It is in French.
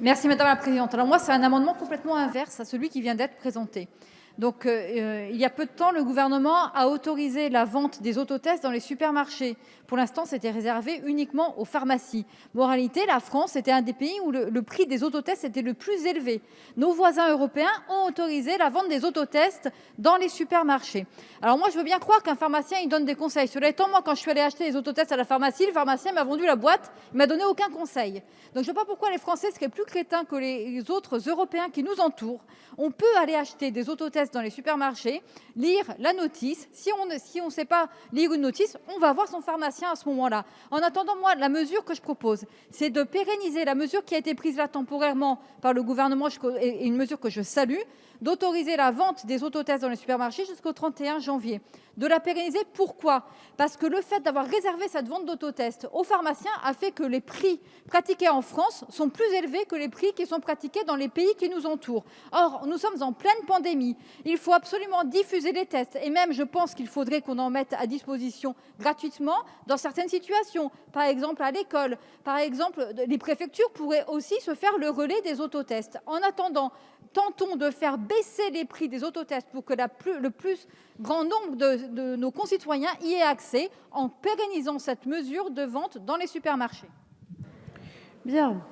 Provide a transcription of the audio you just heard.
Merci Madame la Présidente. Alors moi, c'est un amendement complètement inverse à celui qui vient d'être présenté. Donc, il y a peu de temps, le gouvernement a autorisé la vente des autotests dans les supermarchés. Pour l'instant, c'était réservé uniquement aux pharmacies. Moralité, la France était un des pays où le prix des autotests était le plus élevé. Nos voisins européens ont autorisé la vente des autotests dans les supermarchés. Alors moi, je veux bien croire qu'un pharmacien, il donne des conseils. Cela étant, moi, quand je suis allée acheter les autotests à la pharmacie, le pharmacien m'a vendu la boîte, il m'a donné aucun conseil. Donc, je ne sais pas pourquoi les Français seraient plus crétins que les autres Européens qui nous entourent. On peut aller acheter des autotests dans les supermarchés, lire la notice. Si on ne sait pas lire une notice, on va voir son pharmacien à ce moment-là. En attendant, moi, la mesure que je propose, c'est de pérenniser la mesure qui a été prise là temporairement par le gouvernement, et une mesure que je salue, d'autoriser la vente des autotests dans les supermarchés jusqu'au 31 janvier. De la pérenniser, pourquoi? Parce que le fait d'avoir réservé cette vente d'autotests aux pharmaciens a fait que les prix pratiqués en France sont plus élevés que les prix qui sont pratiqués dans les pays qui nous entourent. Or, nous sommes en pleine pandémie. Il faut absolument diffuser les tests. Et même, je pense qu'il faudrait qu'on en mette à disposition gratuitement dans certaines situations. Par exemple, à l'école. Par exemple, les préfectures pourraient aussi se faire le relais des autotests. En attendant, tentons de faire baisser les prix des autotests pour que le plus grand nombre de nos concitoyens y aient accès en pérennisant cette mesure de vente dans les supermarchés. Bien.